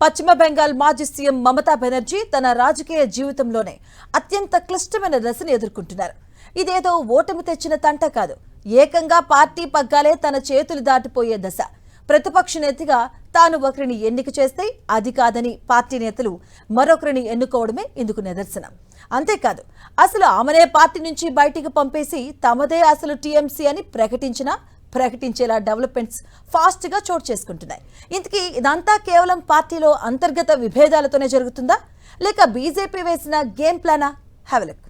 పశ్చిమ బెంగాల్ మాజీ సీఎం మమతా బెనర్జీ తన రాజకీయ జీవితంలోనే అత్యంత క్లిష్టమైన దశను ఎదుర్కొంటున్నారు. ఇదేదో ఓటమి తెచ్చిన తంట కాదు, ఏకంగా పార్టీ పగ్గాలే తన చేతులు దాటిపోయే దశ. ప్రతిపక్ష నేతగా తాను ఒకరిని ఎన్నిక చేస్తే అది కాదని పార్టీ నేతలు మరొకరిని ఎన్నుకోవడమే ఇందుకు నిదర్శనం. అంతేకాదు, అసలు ఆమెనే పార్టీ నుంచి బయటికి పంపేసి తమదే అసలు టీఎంసీ అని ప్రకటించేలా డెవలప్మెంట్స్ ఫాస్ట్ గా చోటు చేసుకుంటున్నాయి. ఇంతకీ ఇదంతా కేవలం పార్టీలో అంతర్గత విభేదాలతోనే జరుగుతుందా, లేక బీజేపీ వేసిన గేమ్ ప్లానా? Have a look.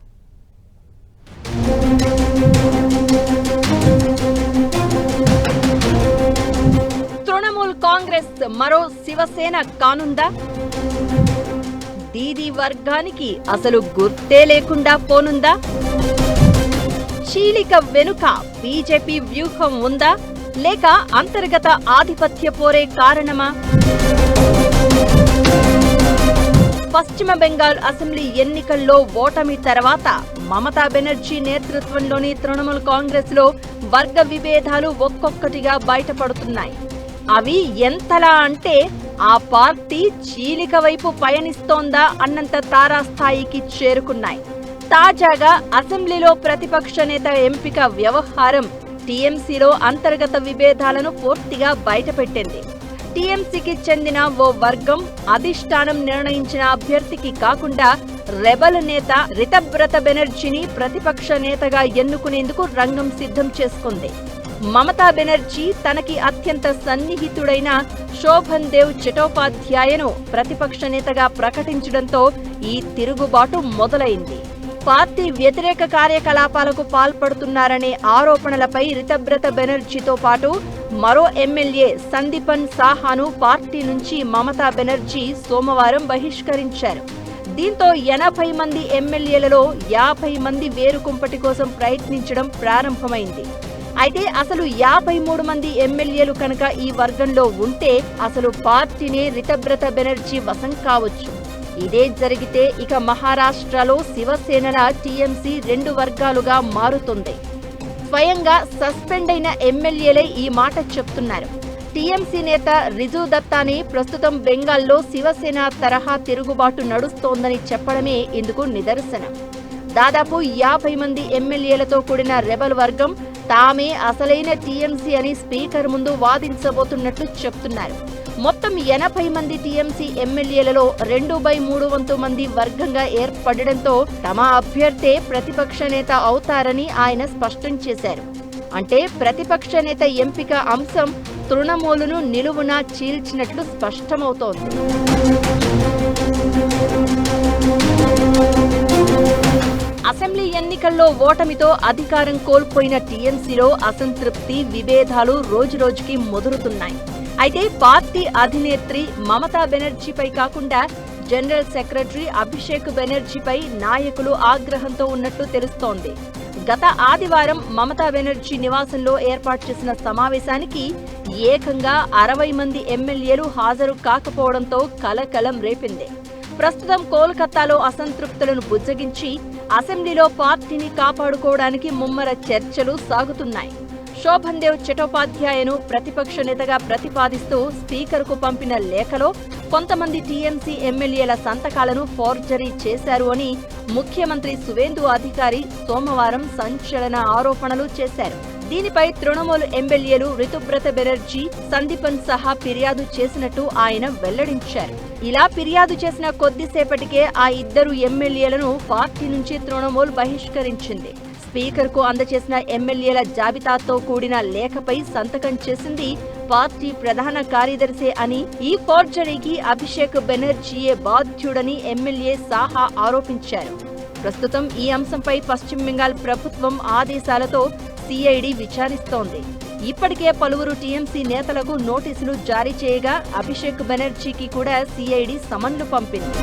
Trinamool Congress మరో శివసేన కానుందా? దీదీ వర్గానికి అసలు గుర్తే లేకుండా పోనుందా? చీలిక వెనుక బీజేపీ వ్యూహం ఉందా, లేక అంతర్గత ఆధిపత్య పోరే కారణమా? పశ్చిమ బెంగాల్ అసెంబ్లీ ఎన్నికల్లో ఓటమి తర్వాత మమతా బెనర్జీ నేతృత్వంలోని తృణమూల్ కాంగ్రెస్ లో వర్గ విభేదాలు ఒక్కొక్కటిగా బయటపడుతున్నాయి. అవి ఎంతలా అంటే ఆ పార్టీ చీలిక వైపు పయనిస్తోందా అన్నంత తారాస్థాయికి చేరుకున్నాయి. తాజాగా అసెంబ్లీలో ప్రతిపక్ష నేత ఎంపిక వ్యవహారం టీఎంసీలో అంతర్గత విభేదాలను పూర్తిగా బయటపెట్టింది. టీఎంసీకి చెందిన ఓ వర్గం అధిష్టానం నిర్ణయించిన అభ్యర్థికి కాకుండా రెబల్ నేత రితబ్రత బెనర్జీని ప్రతిపక్ష నేతగా ఎన్నుకునేందుకు రంగం సిద్ధం చేసుకుంది. మమతా బెనర్జీ తనకి అత్యంత సన్నిహితుడైన శోభన్ దేవ్ చటోపాధ్యాయను ప్రతిపక్ష నేతగా ప్రకటించడంతో ఈ తిరుగుబాటు మొదలైంది. పార్టీ వ్యతిరేక కార్యకలాపాలకు పాల్పడుతున్నారనే ఆరోపణలపై రితబ్రత బెనర్జీతో పాటు మరో ఎమ్మెల్యే సందీపన్ సాహాను పార్టీ నుంచి మమతా బెనర్జీ సోమవారం బహిష్కరించారు. దీంతో 80 మంది ఎమ్మెల్యేలలో 50 మంది వేరుకుంపటి కోసం ప్రయత్నించడం ప్రారంభమైంది. అయితే అసలు 53 మంది ఎమ్మెల్యేలు కనుక ఈ వర్గంలో ఉంటే అసలు పార్టీనే రితబ్రత బెనర్జీ వశం కావచ్చు. ఇదే జరిగితే ఇక మహారాష్ట్రలో శివసేనల టీఎంసీ 2 వర్గాలుగా మారుతుంది. స్వయంగా సస్పెండ్ అయిన ఎమ్మెల్యేలే ఈ మాట చెప్తున్నారు. టీఎంసీ నేత రిజు దత్తాని ప్రస్తుతం బెంగాల్లో శివసేన తరహా తిరుగుబాటు నడుస్తోందని చెప్పడమే ఇందుకు నిదర్శనం. దాదాపు 50 మంది ఎమ్మెల్యేలతో కూడిన రెబల్ వర్గం తామే అసలైన టీఎంసీ అని స్పీకర్ ముందు వాదించబోతున్నట్లు చెప్తున్నారు. మొత్తం 80 మంది టీఎంసీ ఎమ్మెల్యేలలో 2/3 వంతు మంది వర్గంగా ఏర్పడడంతో తమ అభ్యర్థే ప్రతిపక్ష నేత అవుతారని ఆయన స్పష్టం చేశారు. అంటే ప్రతిపక్ష నేత ఎంపిక అంశం తృణమూలును నిలువునా చీల్చినట్లు స్పష్టమవుతోంది. అసెంబ్లీ ఎన్నికల్లో ఓటమితో అధికారం కోల్పోయిన టీఎంసీలో అసంతృప్తి, విభేదాలు రోజురోజుకి ముదురుతున్నాయి. అయితే పార్టీ అధినేత్రి మమతా బెనర్జీపై కాకుండా జనరల్ సెక్రటరీ అభిషేక్ బెనర్జీపై నాయకులు ఆగ్రహంతో ఉన్నట్టు తెలుస్తోంది. గత ఆదివారం మమతా బెనర్జీ నివాసంలో ఏర్పాటు చేసిన సమావేశానికి ఏకంగా 60 మంది ఎమ్మెల్యేలు హాజరు కాకపోవడంతో కలకలం రేపింది. ప్రస్తుతం కోల్కతాలో అసంతృప్తులను బుజ్జగించి అసెంబ్లీలో పార్టీని కాపాడుకోవడానికి ముమ్మర చర్చలు సాగుతున్నాయి. శోభన్ దేవ్ చటోపాధ్యాయను ప్రతిపక్ష నేతగా ప్రతిపాదిస్తూ స్పీకర్కు పంపిన లేఖలో కొంతమంది టీఎంసీ ఎమ్మెల్యేల సంతకాలను ఫోర్జరీ చేశారు అని ముఖ్యమంత్రి సువేందు అధికారి సోమవారం సంచలన ఆరోపణలు చేశారు. దీనిపై తృణమూల్ ఎమ్మెల్యేలు రితుబ్రత బెనర్జీ, సందీపన్ సహా ఫిర్యాదు చేసినట్టు ఆయన వెల్లడించారు. ఇలా ఫిర్యాదు చేసిన కొద్దిసేపటికే ఆ 2 ఎమ్మెల్యేలను పార్టీ నుంచి తృణమూల్ బహిష్కరించింది. స్పీకర్ కు అందజేసిన ఎమ్మెల్యేల జాబితాతో కూడిన లేఖపై సంతకం చేసింది పార్టీ ప్రధాన కార్యదర్శి అని, ఈ ఫోర్జరీకి అభిషేక్ బెనర్జీయే బాధ్యుడని ఎమ్మెల్యే సాహా ఆరోపించారు. ప్రస్తుతం ఈ అంశంపై పశ్చిమ బెంగాల్ ప్రభుత్వం ఆదేశాలతో సిఐడి విచారిస్తోంది. ఇప్పటికే పలువురు టీఎంసీ నేతలకు నోటీసులు జారీ చేయగా అభిషేక్ బెనర్జీకి కూడా సిఐడి సమన్లు పంపింది.